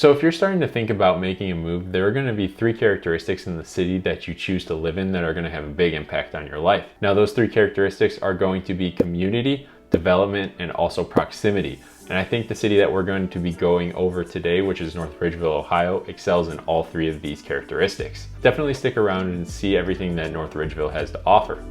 So if you're starting to think about making a move, there are going to be three characteristics in the city that you choose to live in that are going to have a big impact on your life. Now, those three characteristics are going to be community, development, and also proximity. And I think the city that we're going to be going over today, which is North Ridgeville, Ohio, excels in all three of these characteristics. Definitely stick around and see everything that North Ridgeville has to offer.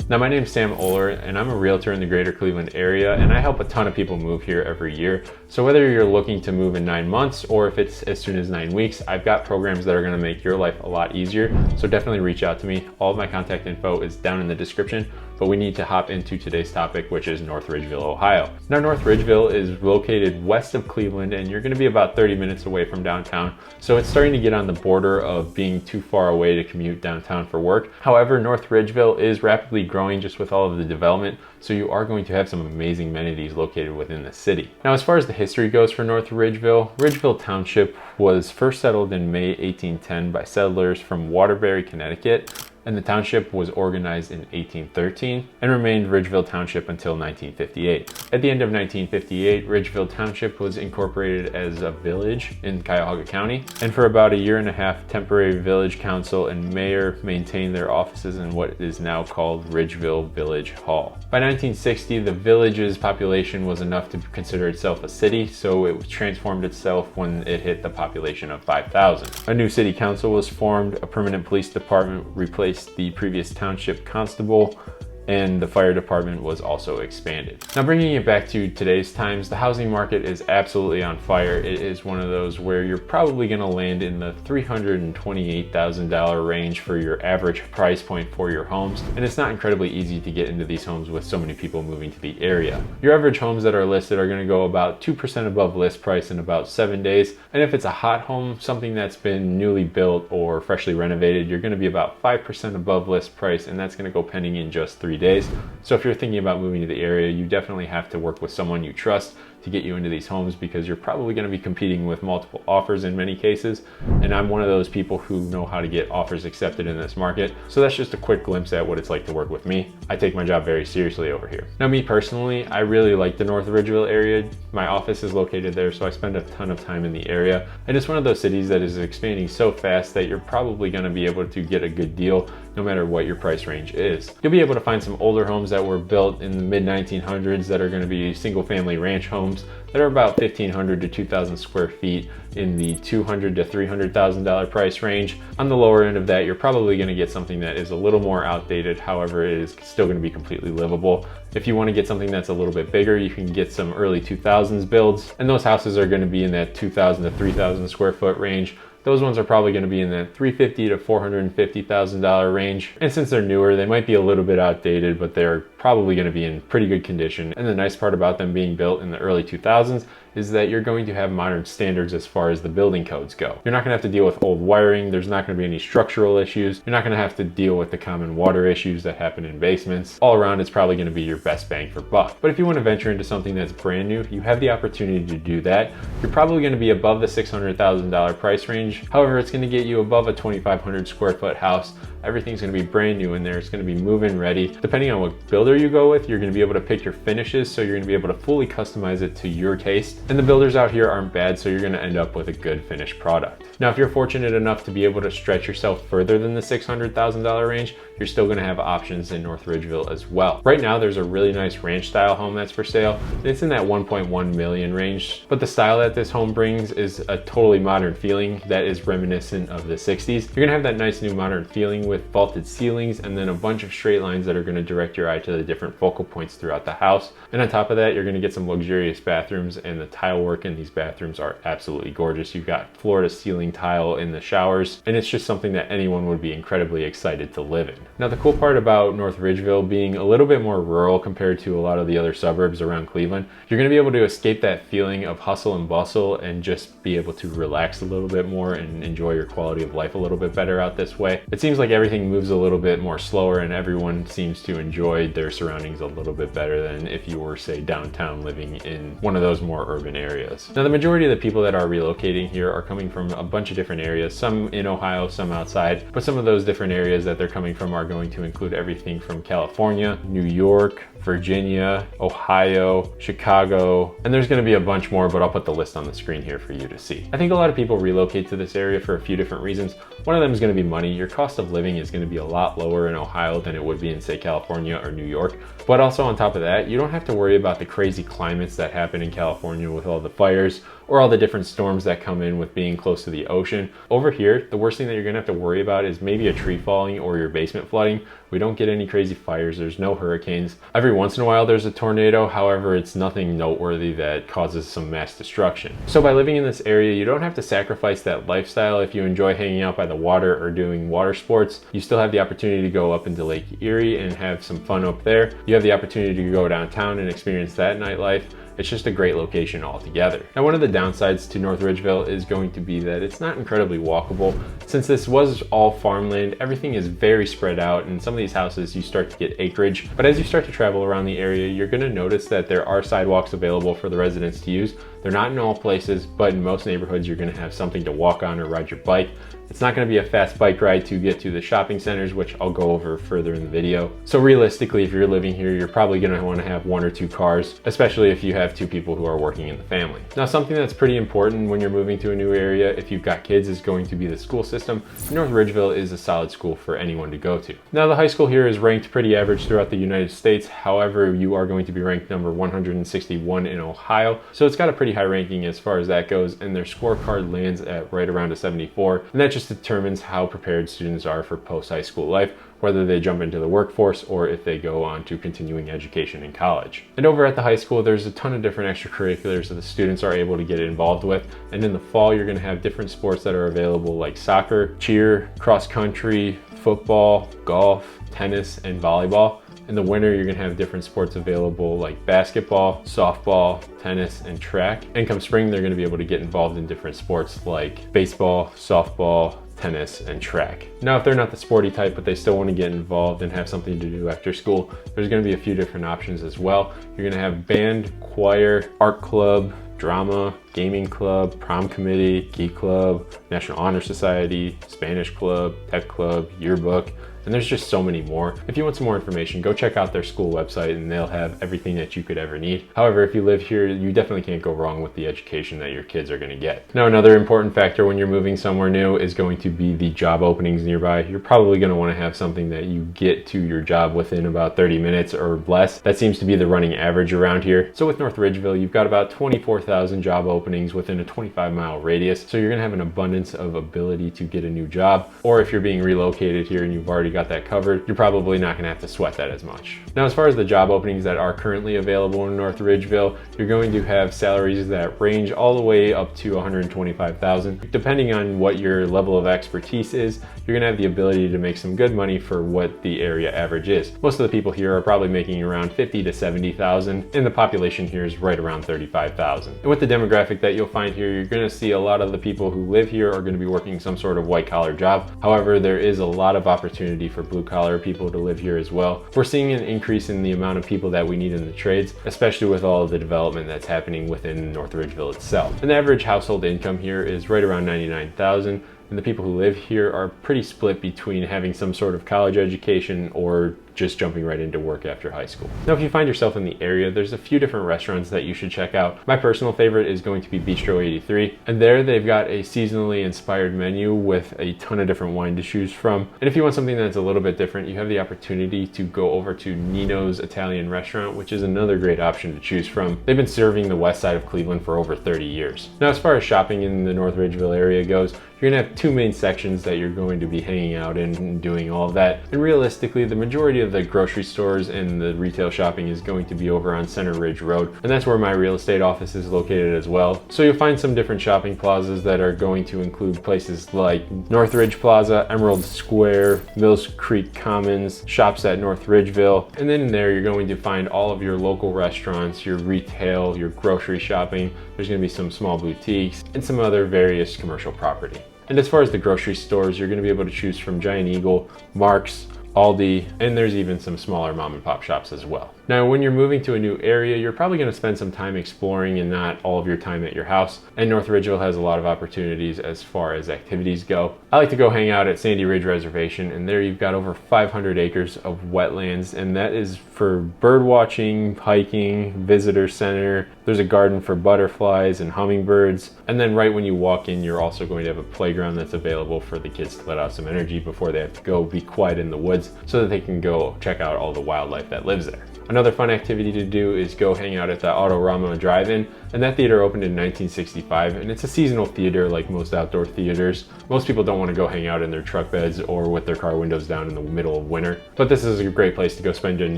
Now, my name is Sam Oler, and I'm a realtor in the greater Cleveland area, and I help a ton of people move here every year. So whether you're looking to move in 9 months or if it's as soon as 9 weeks, I've got programs that are going to make your life a lot easier. So definitely reach out to me. All of my contact info is down in the description, but we need to hop into today's topic, which is North Ridgeville, Ohio. Now, North Ridgeville is located west of Cleveland, and you're going to be about 30 minutes away from downtown. So it's starting to get on the border of being too far away to commute downtown for work. However, North Ridgeville is rapidly growing just with all of the development, so you are going to have some amazing amenities located within the city. Now, as far as the history goes for North Ridgeville, Ridgeville Township was first settled in May 1810 by settlers from Waterbury, Connecticut, and the township was organized in 1813 and remained Ridgeville Township until 1958. At the end of 1958, Ridgeville Township was incorporated as a village in Cuyahoga County, and for about a year and a half, temporary village council and mayor maintained their offices in what is now called Ridgeville Village Hall. By 1960, the village's population was enough to consider itself a city, so it transformed itself when it hit the population of 5,000. A new city council was formed, a permanent police department replaced the previous township constable, and the fire department was also expanded. Now, bringing it back to today's times, the housing market is absolutely on fire. It is one of those where you're probably going to land in the $328,000 range for your average price point for your homes, and it's not incredibly easy to get into these homes with so many people moving to the area. Your average homes that are listed are going to go about 2% above list price in about 7 days, and if it's a hot home, something that's been newly built or freshly renovated, you're going to be about 5% above list price, and that's going to go pending in just 3 days. So if you're thinking about moving to the area, you definitely have to work with someone you trust to get you into these homes, because you're probably going to be competing with multiple offers in many cases. And I'm one of those people who know how to get offers accepted in this market. So that's just a quick glimpse at what it's like to work with me. I take my job very seriously over here. Now, me personally, I really like the North Ridgeville area. My office is located there, so I spend a ton of time in the area. And it's one of those cities that is expanding so fast that you're probably going to be able to get a good deal no matter what your price range is. You'll be able to find some older homes that were built in the mid-1900s that are going to be single-family ranch homes that are about 1,500 to 2,000 square feet in the $200,000 to $300,000 price range. On the lower end of that, you're probably going to get something that is a little more outdated. However, it is still going to be completely livable. If you want to get something that's a little bit bigger, you can get some early 2000s builds, and those houses are going to be in that 2,000 to 3,000 square foot range. Those ones are probably going to be in that $350,000 to $450,000 range. And since they're newer, they might be a little bit outdated, but they're probably going to be in pretty good condition. And the nice part about them being built in the early 2000s is that you're going to have modern standards as far as the building codes go. You're not going to have to deal with old wiring. There's not going to be any structural issues. You're not going to have to deal with the common water issues that happen in basements. All around, it's probably going to be your best bang for buck. But if you want to venture into something that's brand new, you have the opportunity to do that. You're probably going to be above the $600,000 price range. However, it's going to get you above a 2,500 square foot house. Everything's going to be brand new in there. It's going to be move-in ready. Depending on what builder you go with, you're going to be able to pick your finishes, so you're going to be able to fully customize it to your taste. And the builders out here aren't bad, so you're going to end up with a good finished product. Now, if you're fortunate enough to be able to stretch yourself further than the $600,000 range, you're still going to have options in North Ridgeville as well. Right now, there's a really nice ranch style home that's for sale. It's in that 1.1 million range, but the style that this home brings is a totally modern feeling that is reminiscent of the 60s. You're going to have that nice new modern feeling with vaulted ceilings and then a bunch of straight lines that are going to direct your eye to the different focal points throughout the house. And on top of that, you're going to get some luxurious bathrooms, and the tile work in these bathrooms are absolutely gorgeous. You've got floor to ceiling tile in the showers, and it's just something that anyone would be incredibly excited to live in. Now, the cool part about North Ridgeville being a little bit more rural compared to a lot of the other suburbs around Cleveland, you're going to be able to escape that feeling of hustle and bustle and just be able to relax a little bit more and enjoy your quality of life a little bit better out this way. It seems like everything moves a little bit more slower, and everyone seems to enjoy their surroundings a little bit better than if you were, say, downtown living in one of those more urban areas. Now, the majority of the people that are relocating here are coming from a bunch of different areas, some in Ohio, some outside, but some of those different areas that they're coming from are going to include everything from California, New York, Virginia, Ohio, Chicago, and there's gonna be a bunch more, but I'll put the list on the screen here for you to see. I think a lot of people relocate to this area for a few different reasons. One of them is gonna be money. Your cost of living is gonna be a lot lower in Ohio than it would be in, say, California or New York. But also on top of that, you don't have to worry about the crazy climates that happen in California with all the fires or all the different storms that come in with being close to the ocean. Over here, the worst thing that you're gonna have to worry about is maybe a tree falling or your basement flooding. We don't get any crazy fires, there's no hurricanes. Every once in a while there's a tornado, however, it's nothing noteworthy that causes some mass destruction. So by living in this area, you don't have to sacrifice that lifestyle. If you enjoy hanging out by the water or doing water sports, you still have the opportunity to go up into Lake Erie and have some fun up there. You have the opportunity to go downtown and experience that nightlife. It's just a great location altogether. Now, one of the downsides to North Ridgeville is going to be that it's not incredibly walkable. Since this was all farmland, everything is very spread out, and some of these houses you start to get acreage. But as you start to travel around the area, you're gonna notice that there are sidewalks available for the residents to use. They're not in all places, but in most neighborhoods, you're gonna have something to walk on or ride your bike. It's not gonna be a fast bike ride to get to the shopping centers, which I'll go over further in the video. So realistically, if you're living here, you're probably gonna wanna have 1 or 2 cars, especially if you have 2 people who are working in the family. Now, something that's pretty important when you're moving to a new area, if you've got kids, is going to be the school system. North Ridgeville is a solid school for anyone to go to. Now, the high school here is ranked pretty average throughout the United States. However, you are going to be ranked number 161 in Ohio. So it's got a pretty high ranking as far as that goes, and their scorecard lands at right around a 74. And that just determines how prepared students are for post-high school life, whether they jump into the workforce or if they go on to continuing education in college. And over at the high school, there's a ton of different extracurriculars that the students are able to get involved with. And in the fall, you're gonna have different sports that are available like soccer, cheer, cross country, football, golf, tennis, and volleyball. In the winter, you're gonna have different sports available like basketball, softball, tennis, and track. And come spring, they're gonna be able to get involved in different sports like baseball, softball, tennis, and track. Now, if they're not the sporty type, but they still want to get involved and have something to do after school, there's going to be a few different options as well. You're going to have band, choir, art club, drama, gaming club, prom committee, geek club, National Honor Society, Spanish club, tech club, yearbook, and there's just so many more. If you want some more information, go check out their school website and they'll have everything that you could ever need. However, if you live here, you definitely can't go wrong with the education that your kids are gonna get. Now, another important factor when you're moving somewhere new is going to be the job openings nearby. You're probably gonna wanna have something that you get to your job within about 30 minutes or less. That seems to be the running average around here. So with North Ridgeville, you've got about 24,000 job openings within a 25-mile radius. So you're gonna have an abundance of ability to get a new job. Or if you're being relocated here and you've already got that covered, you're probably not gonna have to sweat that as much. Now, as far as the job openings that are currently available in North Ridgeville, you're going to have salaries that range all the way up to $125,000. Depending on what your level of expertise is, you're gonna have the ability to make some good money for what the area average is. Most of the people here are probably making around $50,000 to $70,000, and the population here is right around 35,000. And with the demographic that you'll find here, you're gonna see a lot of the people who live here are gonna be working some sort of white-collar job. However, there is a lot of opportunity for blue-collar people to live here as well. We're seeing an increase in the amount of people that we need in the trades, especially with all of the development that's happening within North Ridgeville itself. And the average household income here is right around $99,000. And the people who live here are pretty split between having some sort of college education or just jumping right into work after high school. Now, if you find yourself in the area, there's a few different restaurants that you should check out. My personal favorite is going to be Bistro 83, and there they've got a seasonally inspired menu with a ton of different wine to choose from. And if you want something that's a little bit different, you have the opportunity to go over to Nino's Italian Restaurant, which is another great option to choose from. They've been serving the west side of Cleveland for over 30 years. Now, as far as shopping in the North Ridgeville area goes, you're gonna have 2 main sections that you're going to be hanging out in and doing all of that. And realistically, the majority of the grocery stores and the retail shopping is going to be over on Center Ridge Road. And that's where my real estate office is located as well. So you'll find some different shopping plazas that are going to include places like North Ridge Plaza, Emerald Square, Mills Creek Commons, Shops at North Ridgeville. And then in there, you're going to find all of your local restaurants, your retail, your grocery shopping. There's gonna be some small boutiques and some other various commercial property. And as far as the grocery stores, you're gonna be able to choose from Giant Eagle, Mark's, Aldi, and there's even some smaller mom and pop shops as well. Now, when you're moving to a new area, you're probably going to spend some time exploring and not all of your time at your house. And North Ridgeville has a lot of opportunities as far as activities go. I like to go hang out at Sandy Ridge Reservation, and there you've got over 500 acres of wetlands, and that is for bird watching, hiking, visitor center. There's a garden for butterflies and hummingbirds. And then right when you walk in, you're also going to have a playground that's available for the kids to let out some energy before they have to go be quiet in the woods so that they can go check out all the wildlife that lives there. Another fun activity to do is go hang out at the Autorama Drive-In, and that theater opened in 1965, and it's a seasonal theater like most outdoor theaters. Most people don't want to go hang out in their truck beds or with their car windows down in the middle of winter, but this is a great place to go spend an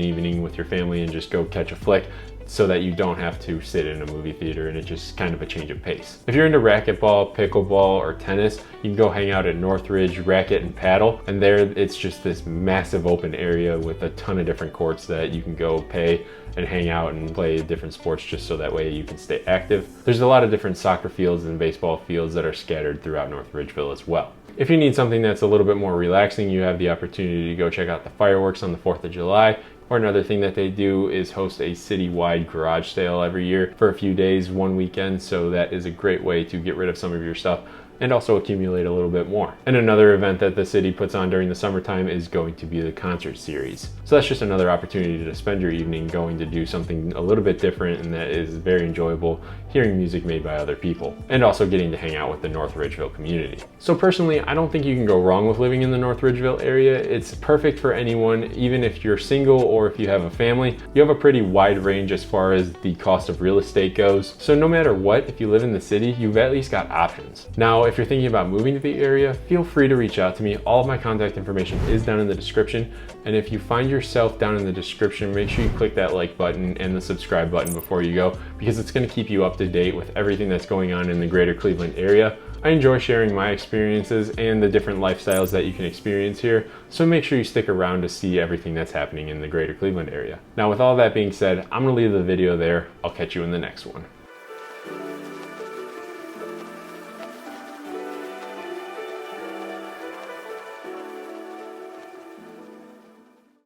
evening with your family and just go catch a flick, so that you don't have to sit in a movie theater, and it's just kind of a change of pace. If you're into racquetball, pickleball, or tennis, you can go hang out at North Ridge Racket and Paddle, and there it's just this massive open area with a ton of different courts that you can go pay and hang out and play different sports just so that way you can stay active. There's a lot of different soccer fields and baseball fields that are scattered throughout North Ridgeville as well. If you need something that's a little bit more relaxing, you have the opportunity to go check out the fireworks on the 4th of July. Or another thing that they do is host a citywide garage sale every year for a few days, one weekend. So that is a great way to get rid of some of your stuff and also accumulate a little bit more. And another event that the city puts on during the summertime is going to be the concert series. So that's just another opportunity to spend your evening going to do something a little bit different, and that is very enjoyable, hearing music made by other people, and also getting to hang out with the North Ridgeville community. So personally, I don't think you can go wrong with living in the North Ridgeville area. It's perfect for anyone, even if you're single or if you have a family. You have a pretty wide range as far as the cost of real estate goes. So no matter what, if you live in the city, you've at least got options. Now, if you're thinking about moving to the area, feel free to reach out to me. All of my contact information is down in the description. And if you find yourself down in the description, make sure you click that like button and the subscribe button before you go, because it's going to keep you up to date with everything that's going on in the greater Cleveland area. I enjoy sharing my experiences and the different lifestyles that you can experience here, so make sure you stick around to see everything that's happening in the greater Cleveland area. Now, with all that being said, I'm going to leave the video there. I'll catch you in the next one.